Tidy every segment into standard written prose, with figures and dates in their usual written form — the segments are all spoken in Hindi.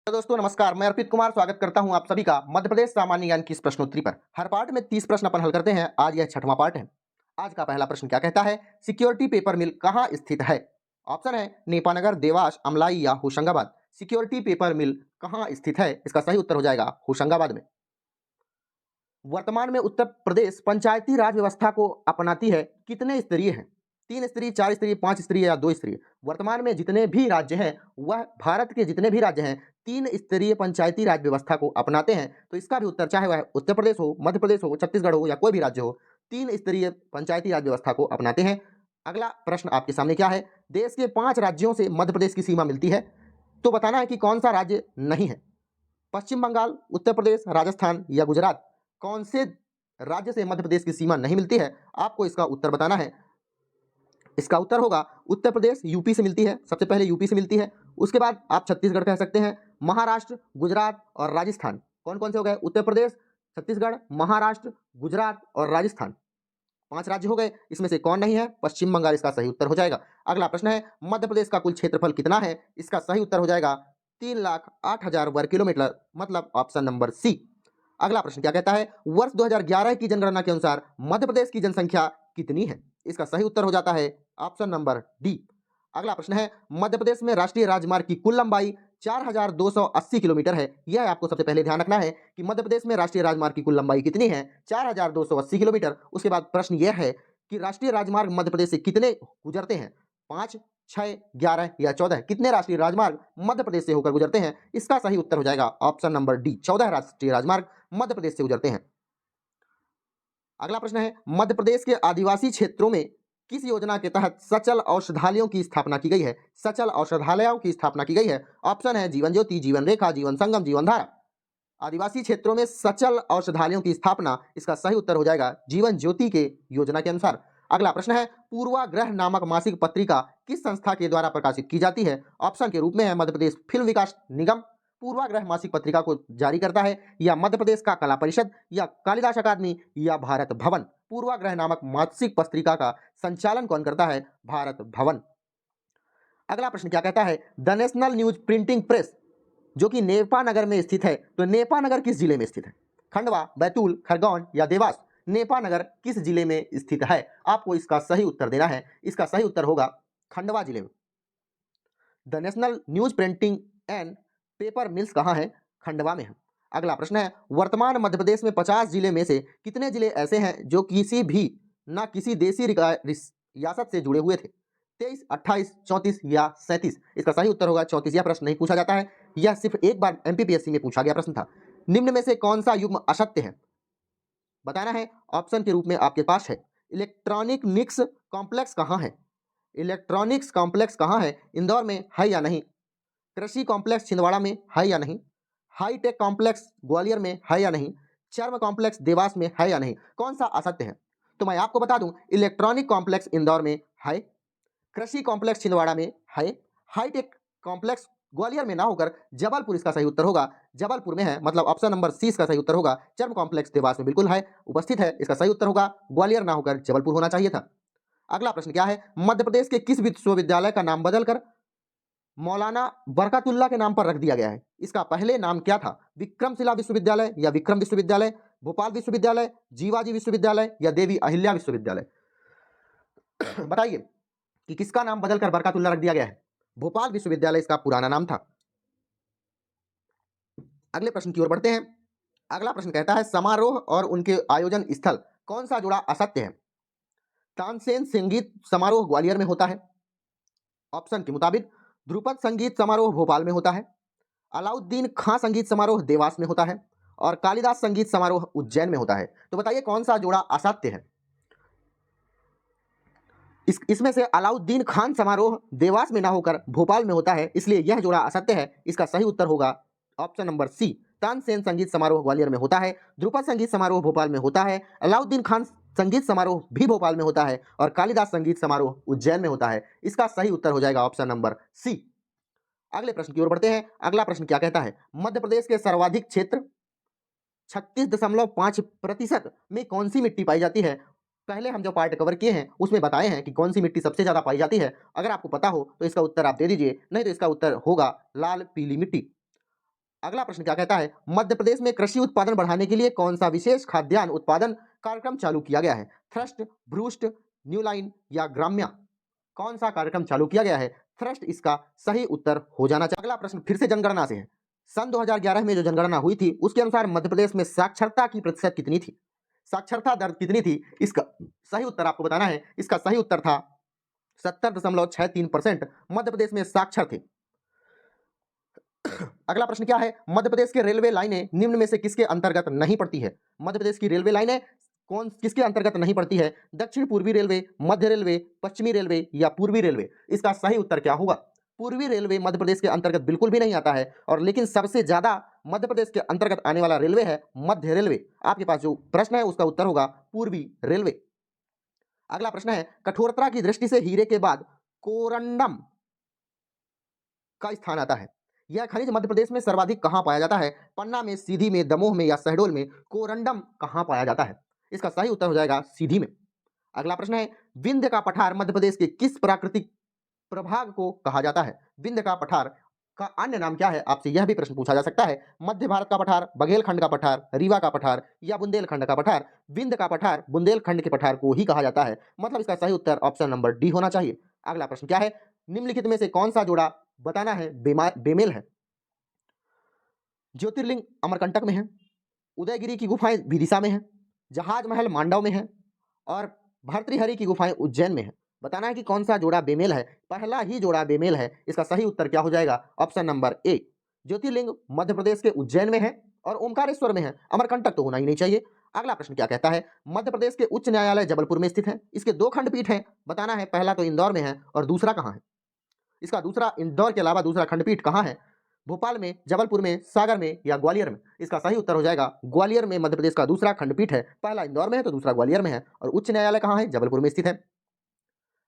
तो दोस्तों नमस्कार, मैं अर्पित कुमार स्वागत करता हूं आप सभी का मध्य प्रदेश सामान्य ज्ञान की इस प्रश्नोत्तरी पर। हर पार्ट में 30 प्रश्न अपन हल करते हैं। आज यह छठवां पार्ट है। आज का पहला प्रश्न क्या कहता है? सिक्योरिटी पेपर मिल कहाँ स्थित है? ऑप्शन है नेपानगर, देवास, अमलाई या होशंगाबाद। सिक्योरिटी पेपर मिल कहाँ स्थित है? इसका सही उत्तर हो जाएगा होशंगाबाद में। वर्तमान में उत्तर प्रदेश पंचायती राज व्यवस्था को अपनाती है कितने स्तरीय है? 3 स्तरीय, 4 स्तरीय, 5 स्तरीय या 2 स्तरीय? वर्तमान में जितने भी राज्य हैं, वह भारत के जितने भी राज्य हैं 3 स्तरीय पंचायती राज व्यवस्था को अपनाते हैं। तो इसका भी उत्तर चाहे वह उत्तर प्रदेश हो, मध्य प्रदेश हो, छत्तीसगढ़ हो या कोई भी राज्य हो, 3 स्तरीय पंचायती राज व्यवस्था को अपनाते हैं। अगला प्रश्न आपके सामने क्या है? देश के 5 राज्यों से मध्य प्रदेश की सीमा मिलती है, तो बताना है कि कौन सा राज्य नहीं है। पश्चिम बंगाल, उत्तर प्रदेश, राजस्थान या गुजरात। कौन से राज्य से मध्य प्रदेश की सीमा नहीं मिलती है? आपको इसका उत्तर बताना है। इसका उत्तर होगा उत्तर प्रदेश यूपी से मिलती है। सबसे पहले यूपी से मिलती है, उसके बाद आप छत्तीसगढ़ कह सकते हैं, महाराष्ट्र, गुजरात और राजस्थान। कौन कौन से हो गए? उत्तर प्रदेश, छत्तीसगढ़, महाराष्ट्र, गुजरात और राजस्थान। 5 राज्य हो गए। इसमें से कौन नहीं है? पश्चिम बंगाल इसका सही उत्तर हो जाएगा। अगला प्रश्न है, मध्य प्रदेश का कुल क्षेत्रफल कितना है? इसका सही उत्तर हो जाएगा 3,08,000 वर्ग किलोमीटर, मतलब ऑप्शन नंबर सी। अगला प्रश्न क्या कहता है? वर्ष 2011 की जनगणना के अनुसार मध्य प्रदेश की जनसंख्या कितनी है? इसका सही उत्तर हो जाता है ऑप्शन नंबर डी। अगला प्रश्न है, मध्य प्रदेश में राष्ट्रीय राजमार्ग की कुल लंबाई 4,280 किलोमीटर है। यह आपको सबसे पहले ध्यान रखना है कि मध्य प्रदेश में राष्ट्रीय राजमार्ग की कुल लंबाई कितनी है? 4,280 किलोमीटर। उसके बाद प्रश्न यह है कि राष्ट्रीय राजमार्ग मध्य प्रदेश से कितने गुजरते हैं? 5, 6, 11 या 14? कितने राष्ट्रीय राजमार्ग मध्य प्रदेश से होकर गुजरते हैं? इसका सही उत्तर हो जाएगा ऑप्शन नंबर डी, 14 राष्ट्रीय राजमार्ग मध्य प्रदेश से गुजरते हैं। अगला प्रश्न है, मध्य प्रदेश के आदिवासी क्षेत्रों में किस योजना के तहत सचल औषधालयों की स्थापना की गई है? सचल औषधालयों की स्थापना की गई है। ऑप्शन है जीवन ज्योति, जीवन रेखा, जीवन संगम, जीवन धारा। आदिवासी क्षेत्रों में सचल औषधालयों की स्थापना, इसका सही उत्तर हो जाएगा जीवन ज्योति के योजना के अनुसार। अगला प्रश्न है, पूर्वाग्रह नामक मासिक पत्रिका किस संस्था के द्वारा प्रकाशित की जाती है? ऑप्शन के रूप में है मध्य प्रदेश फिल्म विकास निगम पूर्वाग्रह मासिक पत्रिका को जारी करता है, या मध्य प्रदेश का कला परिषद, या कालिदास अकादमी, या भारत भवन। पूर्वाग्रह नामक मासिक पत्रिका का संचालन कौन करता है? भारत भवन। अगला प्रश्न क्या कहता है? The national news printing press जो कि नेपा नगर में स्थित है, तो नेपा नगर किस जिले में स्थित है? खंडवा, बैतूल, खरगोन या देवास? नेपा नगर किस जिले में स्थित है? आपको इसका सही उत्तर देना है। इसका सही उत्तर होगा खंडवा जिले में। The national news printing and paper mills कहाँ है? खंडवा में है। अगला प्रश्न है, वर्तमान मध्य प्रदेश में 50 जिले में से कितने जिले ऐसे हैं जो किसी भी ना किसी देसी रियासत से जुड़े हुए थे? 23, 28, 34 या 37? इसका सही उत्तर होगा 34। यह प्रश्न नहीं पूछा जाता है, यह सिर्फ एक बार एमपीपीएससी में पूछा गया प्रश्न था। निम्न में से कौन सा युग्म असत्य है? बताना है। ऑप्शन के रूप में आपके पास है, इलेक्ट्रॉनिक निक्स कॉम्प्लेक्स कहाँ है? इलेक्ट्रॉनिक्स कॉम्प्लेक्स कहाँ है? इंदौर में है या नहीं? कृषि कॉम्प्लेक्स छिंदवाड़ा में है या नहीं? हाईटेक कॉम्प्लेक्स ग्वालियर में है या नहीं? चर्म कॉम्प्लेक्स देवास में है या नहीं? कौन सा असत्य है? तो मैं आपको बता दूं, इलेक्ट्रॉनिक कॉम्प्लेक्स इंदौर में है, कृषि कॉम्प्लेक्स छिंदवाड़ा में है, हाईटेक कॉम्प्लेक्स ग्वालियर में ना होकर जबलपुर इसका सही उत्तर होगा। जबलपुर में है, मतलब ऑप्शन नंबर सी इसका सही उत्तर होगा। चर्म कॉम्प्लेक्स देवास में बिल्कुल है, उपस्थित है। इसका सही उत्तर होगा ग्वालियर ना होकर जबलपुर होना चाहिए था। अगला प्रश्न क्या है? मध्य प्रदेश के किस विश्वविद्यालय का नाम बदलकर मौलाना बरकतुल्ला के नाम पर रख दिया गया है? इसका पहले नाम क्या था? विक्रमशिला विश्वविद्यालय या विक्रम विश्वविद्यालय, भोपाल विश्वविद्यालय, जीवाजी विश्वविद्यालय या देवी अहिल्या विश्वविद्यालय? बताइए कि किसका नाम बदलकर बरकतुल्ला रख दिया गया है? भोपाल विश्वविद्यालय इसका पुराना नाम था। अगले प्रश्न की ओर बढ़ते हैं। अगला प्रश्न कहता है, समारोह और उनके आयोजन स्थल कौन सा जुड़ा असत्य है? तानसेन संगीत समारोह ग्वालियर में होता है। ऑप्शन के मुताबिक ध्रुपद संगीत समारोह भोपाल में होता है, अलाउद्दीन खां संगीत समारोह देवास में होता है, और कालिदास संगीत समारोह उज्जैन में होता है। तो बताइए कौन सा जोड़ा असत्य है? इसमें से अलाउद्दीन खान समारोह देवास में ना होकर भोपाल में होता है, इसलिए यह जोड़ा असत्य है। इसका सही उत्तर होगा ऑप्शन नंबर सी, तानसेन संगीत समारोह ग्वालियर में होता है, ध्रुपद संगीत समारोह भोपाल में होता है, अलाउद्दीन खान संगीत समारोह भी भोपाल में होता है, और कालिदास संगीत समारोह उज्जैन में होता है। इसका सही उत्तर हो जाएगा ऑप्शन नंबर सी। अगले प्रश्न की ओर बढ़ते हैं। अगला प्रश्न क्या कहता है? मध्य प्रदेश के सर्वाधिक क्षेत्र 36.5% में कौन सी मिट्टी पाई जाती है? पहले हम जो पार्ट कवर किए हैं उसमें बताए हैं कि कौन सी मिट्टी सबसे ज्यादा पाई जाती है। अगर आपको पता हो तो इसका उत्तर आप दे दीजिए, नहीं तो इसका उत्तर होगा लाल पीली मिट्टी। अगला प्रश्न क्या कहता है, मध्य प्रदेश में कृषि उत्पादन बढ़ाने के लिए कौन सा विशेष खाद्यान्न उत्पादन कार्यक्रम चालू किया गया है? थ्रस्ट, ब्रूस्ट, न्यू लाइन या ग्राम्या? कौन सा कार्यक्रम चालू किया गया है? थ्रस्ट इसका सही उत्तर हो जाना चाहिए। अगला प्रश्न फिर से जनगणना से है। सन 2011 में जो जनगणना हुई थी उसके अनुसार मध्य प्रदेश में साक्षरता की प्रतिशत कितनी थी? साक्षरता दर कितनी थी? इसका सही उत्तर आपको बताना है। इसका सही उत्तर था 70.63% मध्य प्रदेश में साक्षर थे। अगला प्रश्न क्या है, मध्य प्रदेश के रेलवे लाइनें निम्न में से किसके अंतर्गत नहीं पड़ती है? मध्य प्रदेश की रेलवे लाइनें कौन किसके अंतर्गत नहीं पड़ती है? दक्षिण पूर्वी रेलवे, मध्य रेलवे, पश्चिमी रेलवे या पूर्वी रेलवे? इसका सही उत्तर क्या होगा? पूर्वी रेलवे मध्य प्रदेश के अंतर्गत बिल्कुल भी नहीं आता है, और लेकिन सबसे ज्यादा मध्य प्रदेश के अंतर्गत आने वाला रेलवे है मध्य रेलवे। आपके पास जो प्रश्न है उसका उत्तर होगा पूर्वी रेलवे। अगला प्रश्न है, कठोरता की दृष्टि से हीरे के बाद कोरंडम का स्थान आता है। यह खनिज मध्य प्रदेश में सर्वाधिक कहां पाया जाता है? पन्ना में, सीधी में, दमोह में या शहडोल में? कोरंडम कहां पाया जाता है? इसका सही उत्तर हो जाएगा सीधी में। अगला प्रश्न है, विंध्य का पठार मध्य प्रदेश के किस प्राकृतिक प्रभाग को कहा जाता है? विंध्य का पठार का अन्य नाम क्या है? आपसे यह भी प्रश्न पूछा जा सकता है। मध्य भारत का पठार, बघेलखंड का पठार, रीवा का पठार या बुंदेलखंड का पठार? विंध्य का पठार बुंदेलखंड के पठार को ही कहा जाता है, मतलब इसका सही उत्तर ऑप्शन नंबर डी होना चाहिए। अगला प्रश्न क्या है, निम्नलिखित में से कौन सा जोड़ा बताना है बेमेल है? ज्योतिर्लिंग अमरकंटक में है, उदयगिरी की गुफाएं विदिशा में है, जहाज महल मांडव में है और भर्तृहरि की गुफाएं उज्जैन में है। बताना है कि कौन सा जोड़ा बेमेल है। पहला ही जोड़ा बेमेल है। इसका सही उत्तर क्या हो जाएगा? Option number A. ज्योतिर्लिंग मध्य प्रदेश के उज्जैन में है और ओमकारेश्वर में है, अमरकंटक तो होना ही नहीं चाहिए। अगला प्रश्न क्या कहता है, मध्य प्रदेश के उच्च न्यायालय जबलपुर में स्थित है। इसके दो खंडपीठ हैं। बताना है पहला तो इंदौर में है और दूसरा कहाँ है? इसका दूसरा, इंदौर के अलावा दूसरा खंडपीठ कहाँ है? भोपाल में, जबलपुर में, सागर में या ग्वालियर में? इसका सही उत्तर हो जाएगा ग्वालियर में मध्य प्रदेश का दूसरा खंडपीठ है। पहला इंदौर में है तो दूसरा ग्वालियर में है और उच्च न्यायालय कहाँ है? जबलपुर में स्थित है।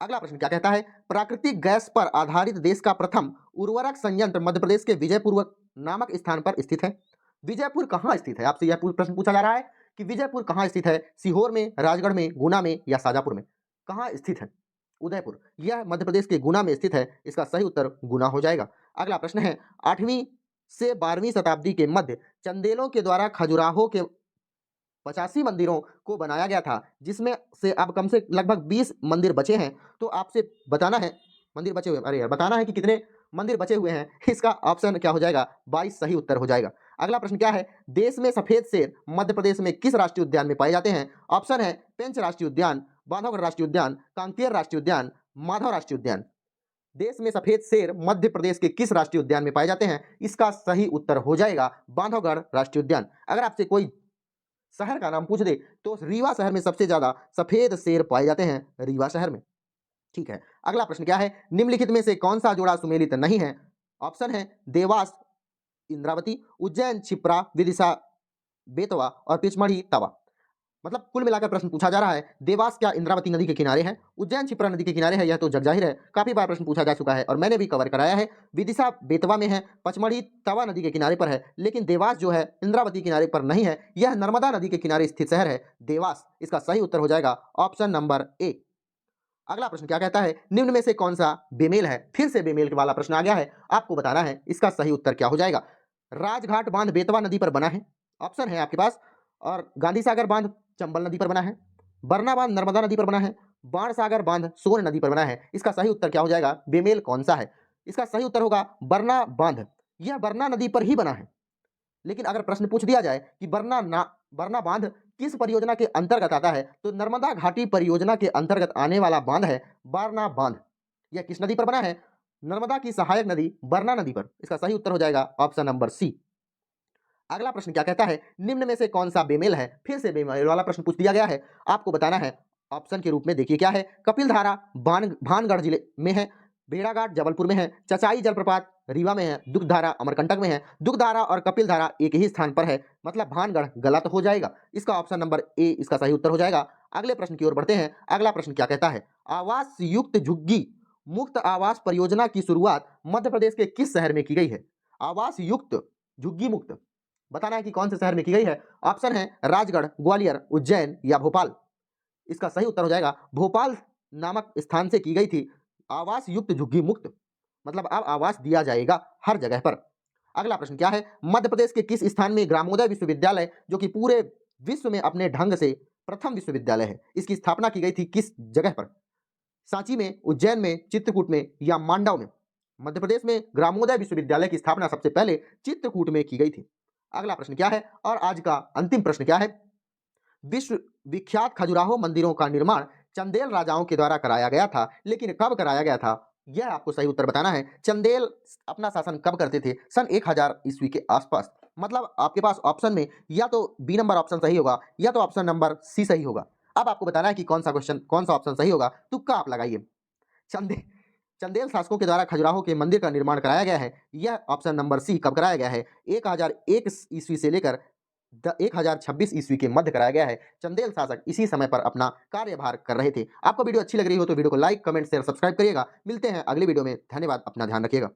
अगला प्रश्न क्या कहता है, प्राकृतिक गैस पर आधारित देश का प्रथम उर्वरक संयंत्र मध्य प्रदेश के विजयपुर नामक स्थान पर स्थित है। विजयपुर कहाँ स्थित है? आपसे यह प्रश्न पूछा जा रहा है कि विजयपुर कहाँ स्थित है? सीहोर में, राजगढ़ में, गुना में या शाजापुर में? कहाँ स्थित है? उदयपुर, यह मध्य प्रदेश के गुना में स्थित है। इसका सही उत्तर गुना हो जाएगा। अगला प्रश्न है, 8वीं से 12वीं शताब्दी के मध्य चंदेलों के द्वारा खजुराहो के 85 मंदिरों को बनाया गया था, जिसमें से अब कम से लगभग 20 मंदिर बचे हैं। तो आपसे बताना है मंदिर बचे हुए, अरे यार बताना है कि कितने मंदिर बचे हुए हैं। इसका ऑप्शन क्या हो जाएगा? 22 सही उत्तर हो जाएगा। अगला प्रश्न क्या है, देश में सफेद शेर मध्य प्रदेश में किस राष्ट्रीय उद्यान में पाए जाते हैं? ऑप्शन है पेंच राष्ट्रीय उद्यान, बांधवगढ़ राष्ट्रीय उद्यान, कांकेर राष्ट्रीय उद्यान, माधव राष्ट्रीय उद्यान। देश में सफेद शेर मध्य प्रदेश के किस राष्ट्रीय उद्यान में पाए जाते हैं? इसका सही उत्तर हो जाएगा बांधवगढ़ राष्ट्रीय उद्यान। अगर आपसे कोई शहर का नाम पूछ दे तो रीवा शहर में सबसे ज्यादा सफेद शेर पाए जाते हैं, रीवा शहर में। ठीक है, अगला प्रश्न क्या है, निम्नलिखित में से कौन सा जोड़ा सुमेलित नहीं है? ऑप्शन है देवास इंद्रावती, उज्जैन क्षिप्रा, विदिशा बेतवा और पिचमढ़ी तवा। मतलब कुल मिलाकर प्रश्न पूछा जा रहा है, देवास क्या इंद्रावती नदी के किनारे है? उज्जैन क्षिप्रा नदी के किनारे है? यह तो जगजाहिर है, काफी बार प्रश्न पूछा जा चुका है और मैंने भी कवर कराया है। विदिशा बेतवा में है, पचमढ़ी तवा नदी के किनारे पर है, लेकिन देवास जो है इंद्रावती किनारे पर नहीं है। यह नर्मदा नदी के किनारे स्थित शहर है देवास। इसका सही उत्तर हो जाएगा ऑप्शन नंबर ए। अगला प्रश्न क्या कहता है, निम्न में से कौन सा बेमेल है? फिर से बेमेल वाला प्रश्न आ गया है, आपको बताना है इसका सही उत्तर क्या हो जाएगा। राजघाट बांध बेतवा नदी पर बना है, ऑप्शन है आपके पास, और गांधी सागर बांध चंबल नदी पर बना है, बरना बांध नर्मदा नदी पर बना है, बाण सागर बांध सोन नदी पर बना है। इसका सही उत्तर क्या हो जाएगा? बेमेल कौन सा है? इसका सही उत्तर होगा बरना बांध। यह बरना नदी पर ही बना है, लेकिन अगर प्रश्न पूछ दिया जाए कि बरना बांध किस परियोजना के अंतर्गत आता है, तो नर्मदा घाटी परियोजना के अंतर्गत आने वाला बांध है बरना बांध। यह किस नदी पर बना है? नर्मदा की सहायक नदी बरना नदी पर। इसका सही उत्तर हो जाएगा ऑप्शन नंबर सी। अगला प्रश्न क्या कहता है, निम्न में से कौन सा बेमेल है? फिर से बेमेल वाला प्रश्न पूछ दिया गया है, आपको बताना है। ऑप्शन के रूप में देखिए क्या है, कपिलधारा भानगढ़ जिले में है, भेड़ाघाट जबलपुर में है, चचाई जलप्रपात रीवा में है, दुग्धधारा अमरकंटक में है। दुग्धधारा और कपिलधारा एक ही स्थान पर है, मतलब भानगढ़ गलत हो जाएगा। इसका ऑप्शन नंबर ए इसका सही उत्तर हो जाएगा। अगले प्रश्न की ओर बढ़ते हैं। अगला प्रश्न क्या कहता है, आवास युक्त झुग्गी मुक्त आवास परियोजना की शुरुआत मध्य प्रदेश के किस शहर में की गई है? आवास युक्त झुग्गी मुक्त, बताना है कि कौन से शहर में की गई है। ऑप्शन है राजगढ़, ग्वालियर, उज्जैन या भोपाल। इसका सही उत्तर हो जाएगा भोपाल नामक स्थान से की गई थी आवास युक्त झुग्गी मुक्त, मतलब अब आवास दिया जाएगा हर जगह पर। अगला प्रश्न क्या है, मध्य प्रदेश के किस स्थान में ग्रामोदय विश्वविद्यालय, जो कि पूरे विश्व में अपने ढंग से प्रथम विश्वविद्यालय है, इसकी स्थापना की गई थी किस जगह पर? सांची में, उज्जैन में, चित्रकूट में या मांडव में? मध्य प्रदेश में ग्रामोदय विश्वविद्यालय की स्थापना सबसे पहले चित्रकूट में की गई थी। अगला प्रश्न क्या है और आज का अंतिम प्रश्न क्या है, विश्व विख्यात खजुराहो मंदिरों का निर्माण चंदेल राजाओं के द्वारा कराया गया था, लेकिन कब कराया गया था? यह आपको सही उत्तर बताना है। चंदेल अपना शासन कब करते थे? सन 1000 ईस्वी के आसपास। मतलब आपके पास ऑप्शन में या तो बी नंबर ऑप्शन सही होगा या तो ऑप्शन नंबर सी सही होगा। अब आपको बताना है कि कौन सा क्वेश्चन, कौन सा ऑप्शन सही होगा। तुक्का आप लगाइए। चंदे चंदेल शासकों के द्वारा खजुराहो के मंदिर का निर्माण कराया गया है, यह ऑप्शन नंबर सी कब कराया गया है? 1001 ईस्वी से लेकर 1026 ईस्वी के मध्य कराया गया है। चंदेल शासक इसी समय पर अपना कार्यभार कर रहे थे। आपको वीडियो अच्छी लग रही हो तो वीडियो को लाइक, कमेंट, शेयर, सब्सक्राइब करिएगा। मिलते हैं अगली वीडियो में। धन्यवाद, अपना ध्यान रखिएगा।